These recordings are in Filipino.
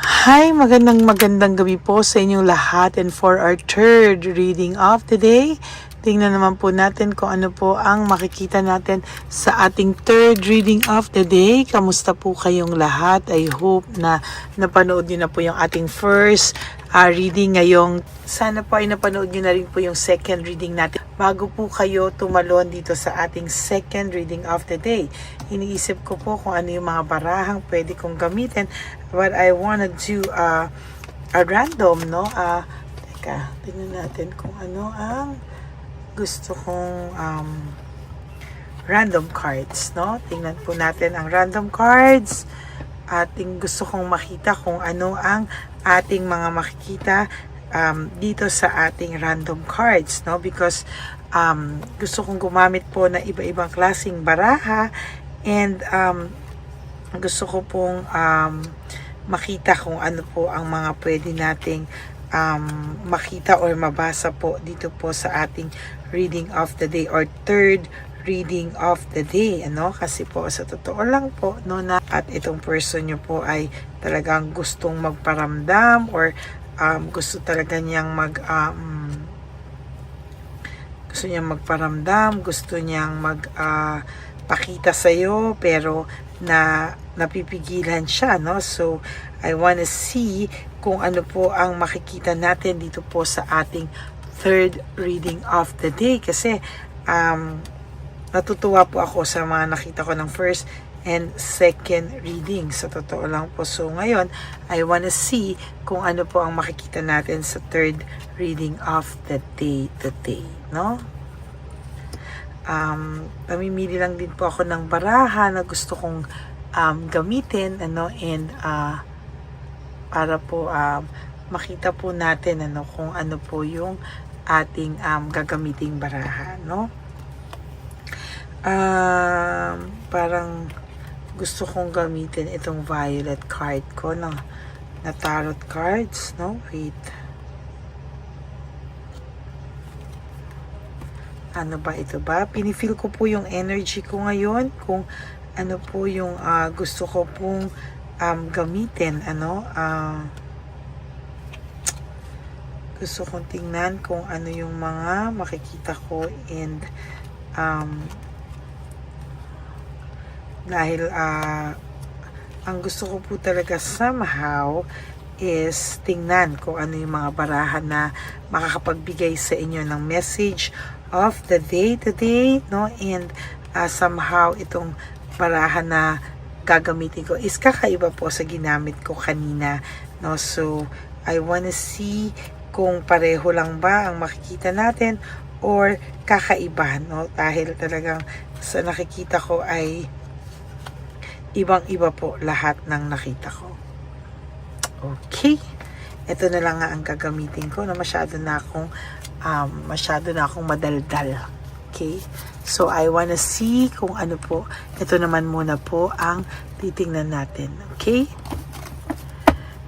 Hi, magandang gabi po sa inyong lahat, and for our third reading of the day, tingnan naman po natin kung ano po ang makikita natin sa ating third reading of the day. Kamusta po kayong lahat? I hope na napanood nyo na po yung ating first reading ngayong. Sana po ay napanood nyo na rin po yung second reading natin bago po kayo tumalon dito sa ating second reading of the day. Iniisip ko po kung ano yung mga barahang pwede kong gamitin, but I wanna do a random, no? Teka, tingnan natin kung ano ang gusto kong random cards, no? Tingnan po natin ang random cards. Ating gusto kong makita kung ano ang ating mga makikita dito sa ating random cards, no? Because gusto kong gumamit po na iba-ibang klaseng baraha, and gusto ko pong makita kung ano po ang mga pwede nating makita or mabasa po dito po sa ating reading of the day or third reading of the day, ano? Kasi po sa totoo lang po, no, na at itong person nyo po ay talagang gustong magparamdam or gusto talaga niyang gusto niyang magparamdam, gusto niyang pakita sa iyo, pero napipigilan siya, no? So I wanna see kung ano po ang makikita natin dito po sa ating third reading of the day, kasi natutuwa po ako sa mga nakita ko ng first and second reading, sa totoo lang po. So ngayon, I wanna see kung ano po ang makikita natin sa third reading of the day today, no? Namimili lang din po ako ng baraha na gusto kong gamitin, ano, and para po makita po natin, ano, kung ano po yung ating gagamiting baraha, no? Parang gusto kong gamitin itong violet card ko na tarot cards, no? Wait. Ano ba ito ba? Pinifeel ko po yung energy ko ngayon, kung ano po yung gusto ko pong gamitin, ano? Gusto kong tingnan kung ano yung mga makikita ko, and dahil ang gusto ko po talaga somehow is tingnan kung ano yung mga barahan na makakapagbigay sa inyo ng message of the day today, no? And somehow itong barahan na gagamitin ko is kakaiba po sa ginamit ko kanina, no? So I wanna see kung pareho lang ba ang makikita natin or kakaiba, no? Dahil talagang sa nakikita ko ay ibang-iba po lahat ng nakita ko. Okay. Ito na lang nga ang gagamitin ko, na masyado na akong madaldal. Okay? So I wanna see kung ano po. Ito naman muna po ang titingnan natin. Okay?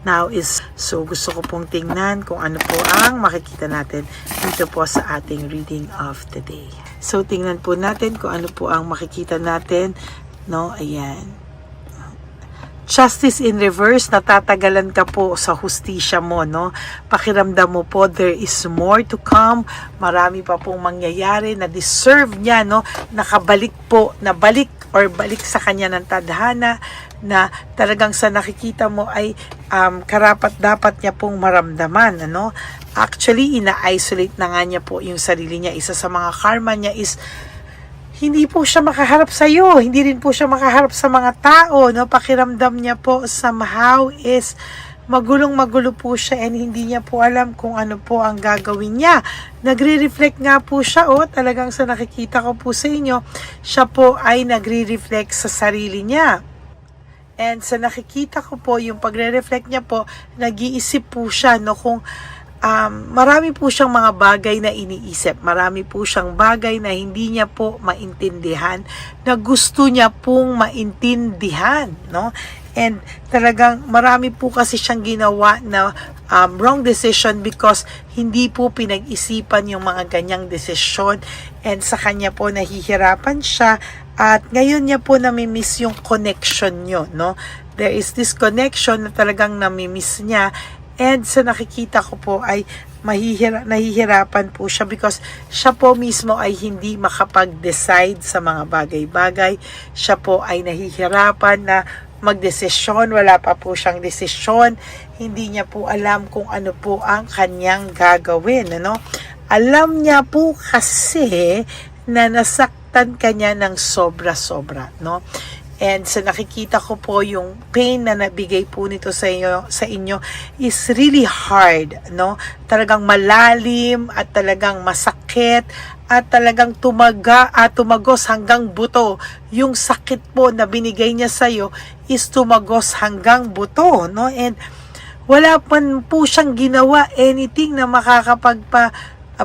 Now is, so gusto ko pong tingnan kung ano po ang makikita natin dito po sa ating reading of the day. So tingnan po natin kung ano po ang makikita natin, no? Ayan. Justice in reverse, natatagalan ka po sa hustisya mo, no? Pakiramdam mo po, there is more to come. Marami pa pong mangyayari na deserve niya, no? Nakabalik po, balik sa kanya ng tadhana, na talagang sa nakikita mo ay karapat dapat niya pong maramdaman, ano? Actually, ina-isolate na nga niya po yung sarili niya. Isa sa mga karma niya is hindi po siya makaharap sa iyo, hindi rin po siya makaharap sa mga tao, no? Pakiramdam niya po somehow is magulo po siya, and hindi niya po alam kung ano po ang gagawin niya. Nagre-reflect nga po siya, talagang sa nakikita ko po sa inyo, siya po ay nagre-reflect sa sarili niya. And sa nakikita ko po, yung pagre-reflect niya po, nag-iisip po siya, no, kung marami po siyang mga bagay na iniisip. Marami po siyang bagay na hindi niya po maintindihan, na gusto niya pong maintindihan, no? And talagang marami po kasi siyang ginawa na wrong decision because hindi po pinag-isipan yung mga ganyang desisyon, and sa kanya po nahihirapan siya, at ngayon niya po namimiss yung connection nyo, no? there is this connection na talagang namimiss niya, and sa nakikita ko po ay nahihirapan po siya because siya po mismo ay hindi makapag-decide sa mga bagay-bagay. Siya po ay nahihirapan na magdesisyon, wala pa po siyang desisyon, hindi niya po alam kung ano po ang kanyang gagawin, ano? Alam niya po kasi na nasaktan kanya ng sobra-sobra, no? And sa nakikita ko po yung pain na nabigay po nito sa inyo is really hard, no? Talagang malalim at talagang masakit at talagang tumagos hanggang buto. Yung sakit po na binigay niya sa iyo is tumagos hanggang buto, no? And wala pa po siyang ginawa anything na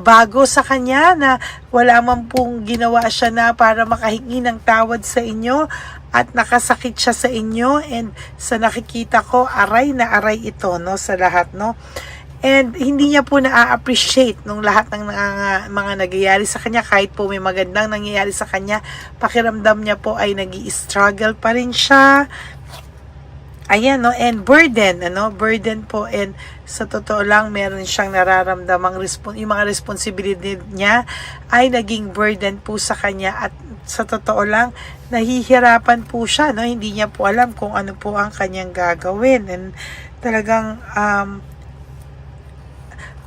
bago sa kanya, na wala man pong ginawa siya na para makahingi ng tawad sa inyo, at nakasakit siya sa inyo, and sa nakikita ko, aray na aray ito, no, sa lahat, no. And hindi niya po na-appreciate nung lahat ng mga nagyayari sa kanya, kahit po may magandang nangyayari sa kanya, pakiramdam niya po ay nag-i-struggle pa rin siya. Ayan, no, and burden po, and sa totoo lang, meron siyang nararamdamang yung mga responsibilidad niya ay naging burden po sa kanya, at sa totoo lang, nahihirapan po siya, no, hindi niya po alam kung ano po ang kanyang gagawin, and talagang,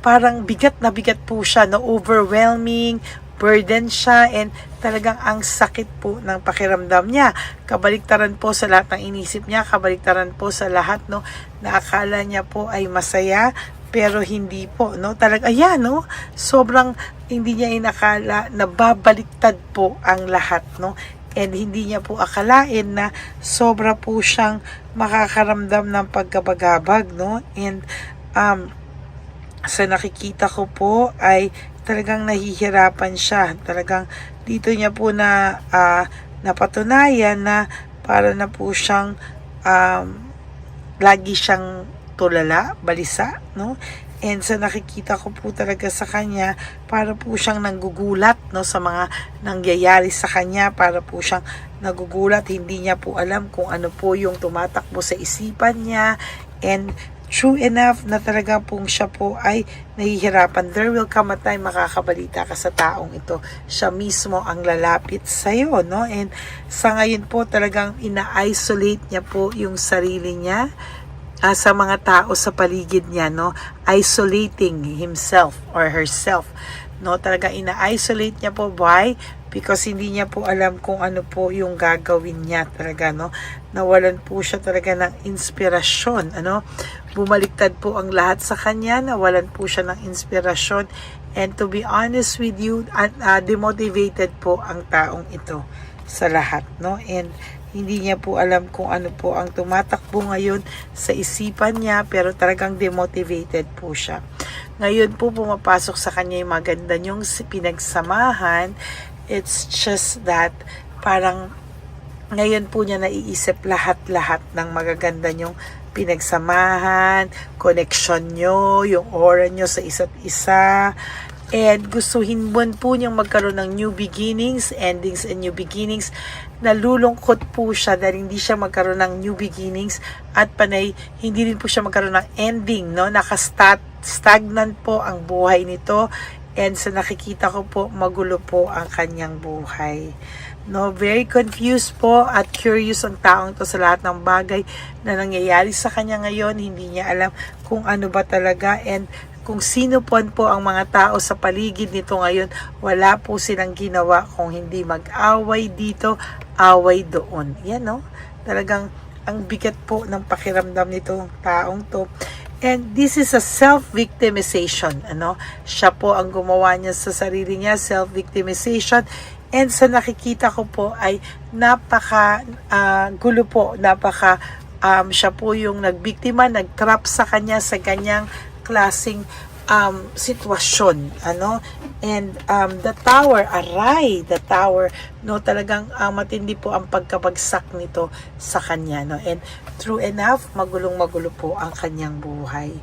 parang bigat na bigat po siya, no, overwhelming, burden siya, and talagang ang sakit po ng pakiramdam niya. Kabaliktaran po sa lahat ng inisip niya, kabaliktaran po sa lahat, no, na akala niya po ay masaya, pero hindi po, no, talaga, ayan, no, sobrang hindi niya inakala na babaliktad po ang lahat, no, and hindi niya po akalain na sobra po siyang makakaramdam ng pagkabagabag, no, and sa nakikita ko po ay talagang nahihirapan siya. Talagang dito niya po na napatunayan na para na po siyang lagi siyang tulala, balisa, no? And sa nakikita ko po talaga sa kanya, para po siyang nanggugulat, no, sa mga nangyayari sa kanya, para po siyang nagugulat, hindi niya po alam kung ano po yung tumatakbo sa isipan niya, and true enough na talaga pong siya po ay nahihirapan. There will come a time makakabalita ka sa taong ito. Siya mismo ang lalapit sa'yo, no? And sa ngayon po talagang ina-isolate niya po yung sarili niya sa mga tao sa paligid niya, no? Isolating himself or herself, no? Talaga ina-isolate niya po. Why? Because hindi niya po alam kung ano po yung gagawin niya talaga, no? Nawalan po siya talaga ng inspirasyon, ano? Bumaliktad po ang lahat sa kanya, nawalan po siya ng inspirasyon, and to be honest with you, demotivated po ang taong ito sa lahat, no? And hindi niya po alam kung ano po ang tumatakbo ngayon sa isipan niya, pero talagang demotivated po siya. Ngayon po pumapasok sa kanya yung maganda niyong pinagsamahan. It's just that parang ngayon po niya naiisip lahat-lahat ng magaganda niyong pinagsamahan, connection nyo, yung aura nyo sa isa't isa, and gustuhin mo po niyang magkaroon ng new beginnings, endings and new beginnings. Nalulungkot po siya dahil hindi siya magkaroon ng new beginnings, at panay hindi rin po siya magkaroon ng ending, no? Stagnant po ang buhay nito, and sa nakikita ko po, magulo po ang kanyang buhay. No, very confused po at curious ang taong to sa lahat ng bagay na nangyayari sa kanya ngayon. Hindi niya alam kung ano ba talaga, and kung sino po ang mga tao sa paligid nito ngayon. Wala po silang ginawa kung hindi mag-away dito, away doon. Yan, no? Talagang ang bigat po ng pakiramdam nitong taong to. And this is a self-victimization, ano? Siya po ang gumawa niya sa sarili niya, self-victimization. And sa nakikita ko po ay napaka gulo po, siya po yung nagbiktima, nagtrap sa kanya sa ganyang klaseng sitwasyon, ano? And the tower, the tower, no, talagang matindi po ang pagkabagsak nito sa kanya, no? And true enough, magulong-magulo po ang kanyang buhay.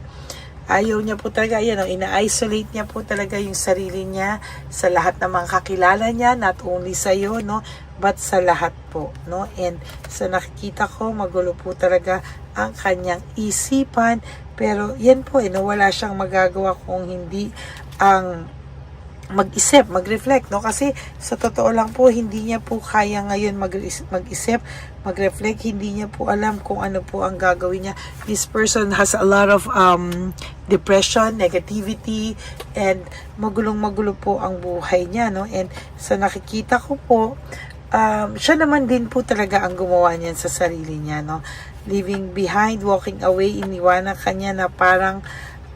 Ayaw niya po talaga, ina-isolate niya po talaga yung sarili niya sa lahat ng mga kakilala niya, not only sa iyo, no, but sa lahat po, no. And sa nakikita ko, magulo po talaga ang kanyang isipan, pero yan po, wala siyang magagawa kung hindi ang mag-isip, mag-reflect, no? Kasi sa totoo lang po, hindi niya po kaya ngayon mag-isip, mag-reflect, hindi niya po alam kung ano po ang gagawin niya. This person has a lot of depression, negativity, and magulong-magulo po ang buhay niya, no? And sa nakikita ko po, siya naman din po talaga ang gumawa niyan sa sarili niya, no? Leaving behind, walking away, iniwanan ka niya na parang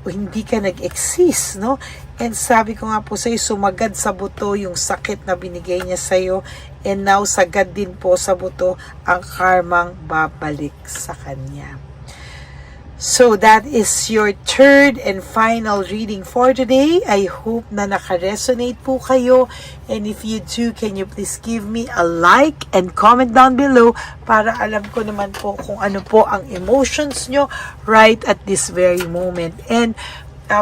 hindi ka nag-exist, no? And sabi ko nga po sa'yo, sumagad sa buto yung sakit na binigay niya sa'yo, and now sagad din po sa buto ang karmang babalik sa kanya. So that is your third and final reading for today. I hope na naka-resonate po kayo. And if you do, can you please give me a like and comment down below para alam ko naman po kung ano po ang emotions nyo right at this very moment. And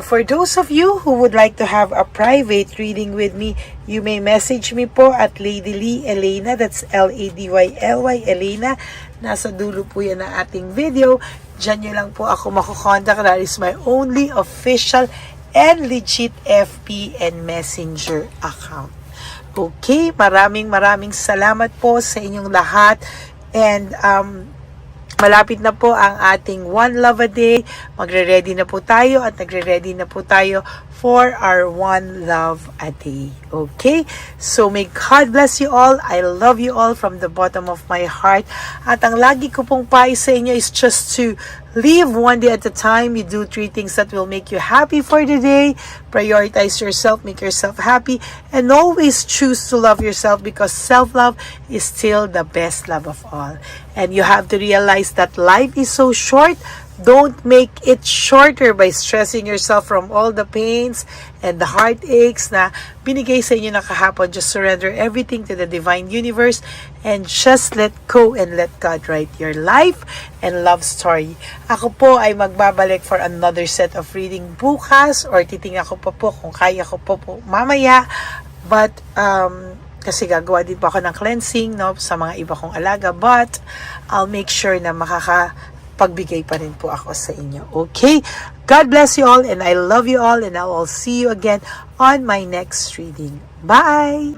for those of you who would like to have a private reading with me, you may message me po at Lady Lee Elena. That's Ladyly Elena. Nasa dulo po yan ng ating video. Diyan nyo lang po ako makukontak. That is my only official and legit FB and Messenger account. Okay, maraming salamat po sa inyong lahat. And malapit na po ang ating One Love a Day. Magre-ready na po tayo at nagre-ready na po tayo for our One Love a Day. Okay? So may God bless you all. I love you all from the bottom of my heart. At ang lagi ko pong payo sa inyo is just to live one day at a time. You do 3 things that will make you happy for the day. Prioritize yourself, make yourself happy, and always choose to love yourself because self-love is still the best love of all. And you have to realize that life is so short. Don't make it shorter by stressing yourself from all the pains and the heartaches na binigay sa inyo na kahapon. Just surrender everything to the divine universe and just let go and let God write your life and love story. Ako po ay magbabalik for another set of reading bukas, or titingnan ko pa po kung kaya ko po mamaya. But kasi gagawa din po ako ng cleansing, no, sa mga iba kong alaga, but I'll make sure na pagbigay pa rin po ako sa inyo. Okay? God bless you all and I love you all, and I will see you again on my next reading. Bye!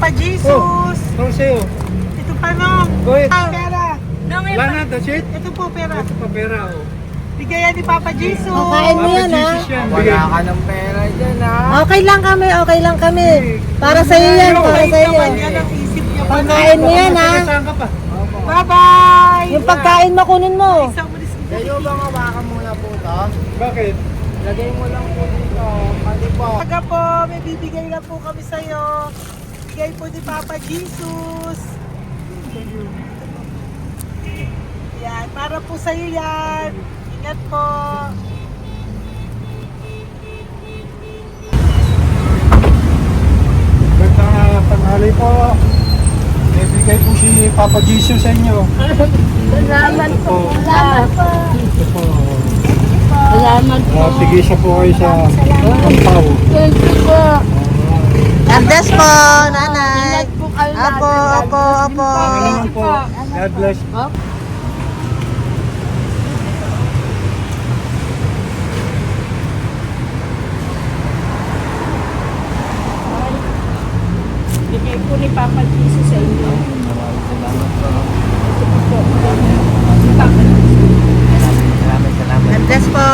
Papa Jesus. Para sa'yo. Ito pa no. Go ahead. Pera. Wala na, that's it? Ito po pera. Ito pa pera, oh. Bigayan ni Papa Jesus. Kain mo yan, ha? Jesus yan. Wala ka ng pera dyan, ha? Okay lang kami, okay lang kami. Para sa iyo yan, para sa iyo. Naman yan ang isip niya pa. Pagkain mo yan, ha? Saan ka pa? Bye-bye. Yung pagkain mo, kunin mo. Isang malis dito. Kayo bang hawakan muna po ito? Bakit? Lagay mo lang po dito. Pati po. Taga po, may bibigay lang po kami sa'yo. Bigay po ni Papa Jesus. Yan, para po sa'yo yan. Ingat po. Magandang tanghali po. May bigay po si Papa Jesus sa inyo. Salamat po. Salamat po. Ito po. Salamat po. Sige siya po kayo sa Ampaw. Thank you po. God bless po, nanay. Apo, apo, apo. Pangalaman po. God bless. Bigay po ni Papa Jesus sa inyo. Maraming salamat po. Si Papa Jesus. Salamat. God bless po.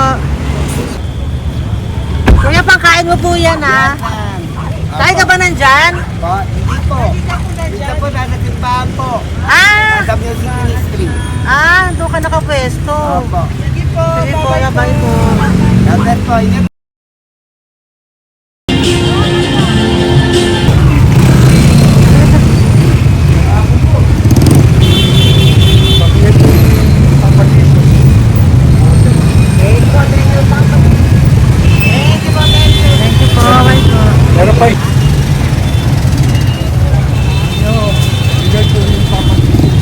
Kuya, pangkain mo po yan, ha? Kain ka ba nandyan? Po, hindi po. Dito po, nasa timbahan po. Ah! Sa music ministry. Doon ka nakapwesto. Opo. Sige po, Sige po, bye-bye labay po. God bless po. Ingat. Bakit po Papa Jesus? Thank you po, bye po. Meron pa eh. Yo, bigay po ni Papa Jesus.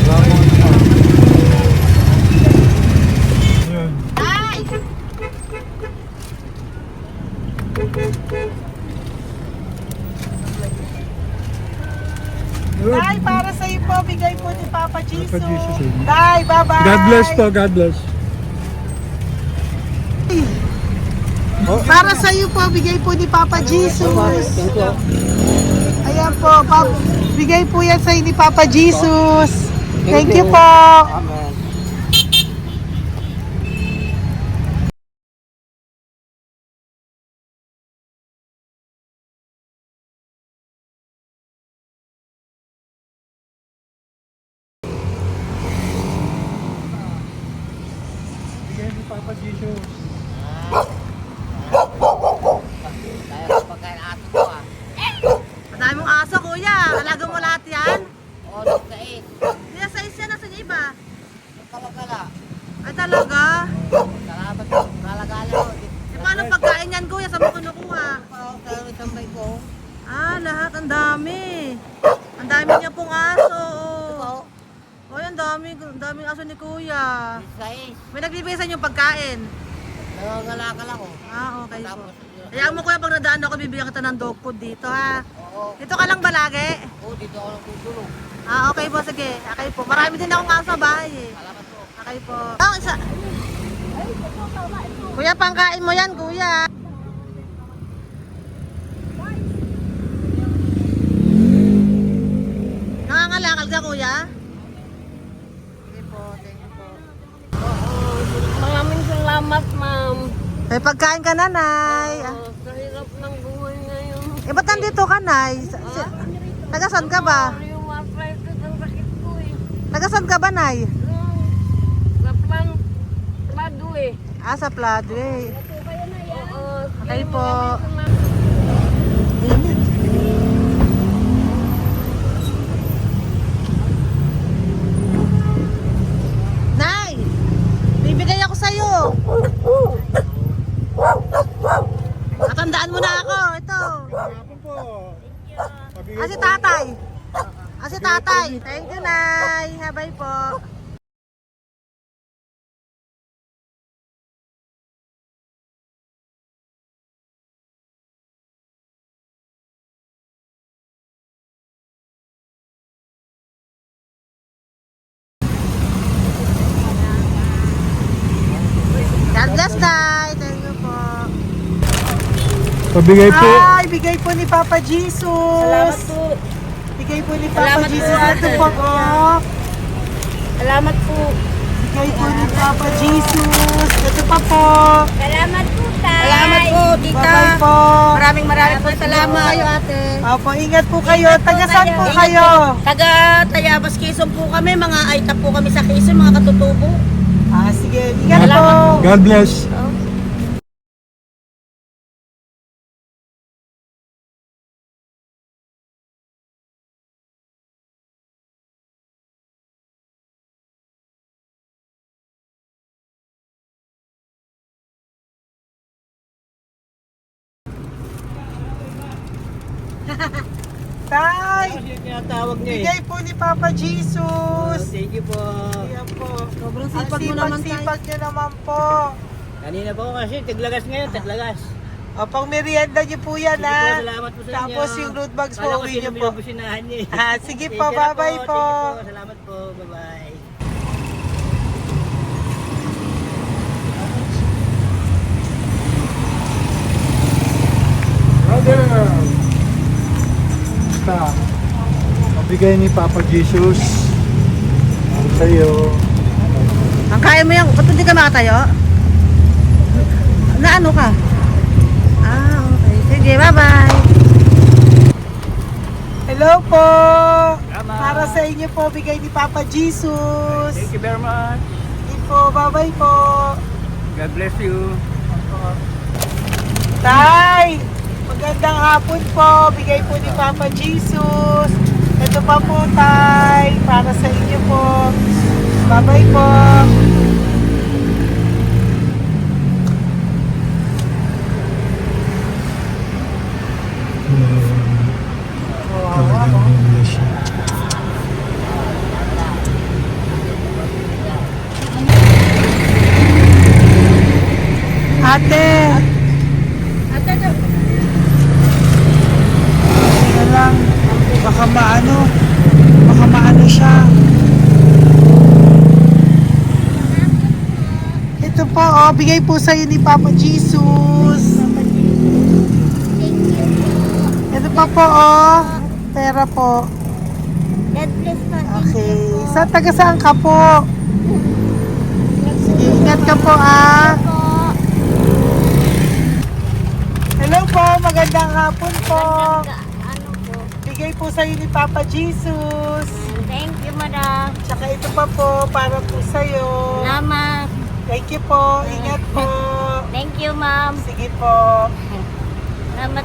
Salamat po. Yun. Good. Tay, para sa'yo po, bigay po ni Papa Jesus. Papa Jesus. Tay, bye-bye. God bless po, God bless. Para sa'yo po, bigay po ni Papa Jesus. Ayan po, bigay po yan sa'yo ni Papa Jesus. Thank you po. Amen. Bigay ni Papa Jesus. Kaya pagkain ato ko, ha? Madami mong aso, kuya. Alaga mo lahat yan? O, nagkait. Hindi na size yan, nasa iba. Kalagala. Ay talaga? Salamat po. Kalagala ko. E paano pagkain yan, kuya? Saan mo kinukuha? Tayo tambay ko. Lahat. Ang dami. Ang dami niya pong aso. Ito, Ang daming aso ni kuya. size. May nagbibigay sa inyo pagkain. Nangangalakal ako. Okay po. Tapos, Hayaan mo kuya, pag nadaan ako, bibigyan kita ng dog food dito, ha? oo. Dito ka lang ba lagi? Dito ako nagtutulong. Okay po, sige. Okay po. Marami din akong aso sa bahay, eh. Salamat po. Okay po. Isa. Kuya, pangkain mo yan, kuya. Nangangalakal ka, kuya? Sige po, thank you po. Maraming salamat, ma'am. May pagkain ka, nanay. Kahirap ng buhay ngayon. Ba't nandito ka, nay? Nagasan ka ba? Yung arthritis ang sakit ko eh. Nagasan ka ba, nay? Sa plado eh. Sa Pladway. Oo. Okay po. Nay! Bibigay ako sa'yo. Natandaan mo na ako. Ito. Ako po. Si tatay. Si tatay. Thank you, Nay. Habay po. God bless, Tay. Thank you po. Pabigay po. Ay, bigay po ni Papa Jesus. Salamat po. Bigay po ni Papa Salamat po, Jesus. ate. Ito po, oh. Salamat po. Bigay po ni Papa Jesus. Ito pa po. Salamat po, tay. Salamat po, tita. Bye-bye po. Maraming po salamat. Kayo, ate. Opo, ingat po kayo. Taga saan po Ingat kayo? Taga Tayabas, Quezon po kami. Mga Aita po kami sa Quezon, mga katutubo. Sige, ingat po. Salamat God bless. Tay, Tinatawag niya bigay po ni Papa Jesus. Thank you po. Ayan po. Sobrang Ang sipag mo naman, tay. sipag niyo naman po. Kanina po kasi, taglagas ngayon, taglagas. O, pang merienda niyo po yan, Sige po, ha? salamat po sa inyo. Tapos yung road bags po, Kala ko uwi sino niyo po. binubusinahan niya eh. Sige Thank po, you na bye-bye po. Thank you po, salamat po, bye-bye. Brother. Basta. Pabigay ni Papa Jesus. Sa'yo. Ang kaya mo yan. Ba't hindi ka makatayo? Na ano ka? Okay. Sige, bye-bye. Hello po. Tama. Para sa inyo po, bigay ni Papa Jesus. Thank you very much. Sige po, bye-bye po. God bless you. Tay, magandang hapon po. Bigay po ni Papa Jesus. Ito pa po, Tay. Para sa inyo po. Bye-bye po. Ate. Tingnan lang. Baka maano siya. Ito po, bigay po sa'yo ni Papa Jesus. Ito pa po, pera po. God bless po. Okay. Taga saan ka po? Sige, ingat ka po, Hello po, magandang hapon po. Ano po? Bigay po sa'yo ni Papa Jesus. Thank you, madam. Tsaka ito pa po, para po sa'yo. Salamat. Thank you po, ingat po. Thank you, ma'am. Sige po.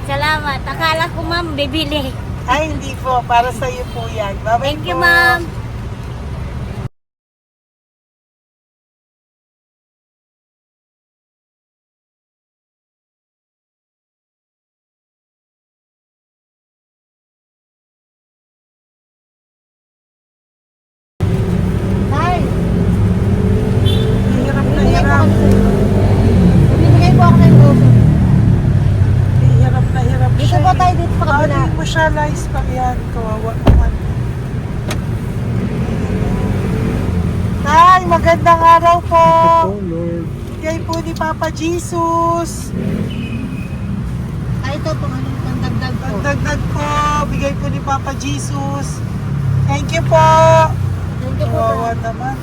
Salamat. Akala ko, ma'am, bibili. Ay, hindi po, para sa'yo po yan. Bye-bye Thank you, po. ma'am. Tay, Hirap na hirap. bibigay po ako ng puso. Hirap Dito siya. po tayo, dito sa kabila. Hindi mo siya lies pa yan. Kawawa naman. Tay, magandang araw po. Oh, Lord. Bigay po ni Papa Jesus. Ito po, ano, pangdagdag po. Dagdag po. Bigay po ni Papa Jesus. Thank you po. Thank you po, Kawawa naman.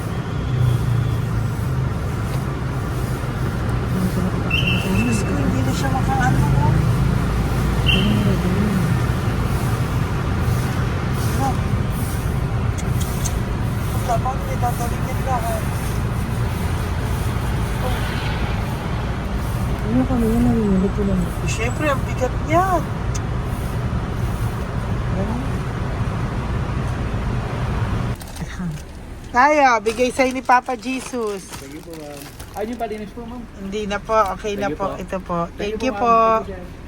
Diyos ko, hindi na siya makaano. Dapat may tatawin niya lahat. Ano kami yun, nangyayari ko lang. Siyempre, ang bigat niyan. Kaya, bigay sa'yo ni Papa Jesus. Thank you po, ma'am. Ay, yung palinis po, ma'am. Hindi na po, okay na Thank you po. po. Ito po. Thank you ma'am. po. Thank you, sir.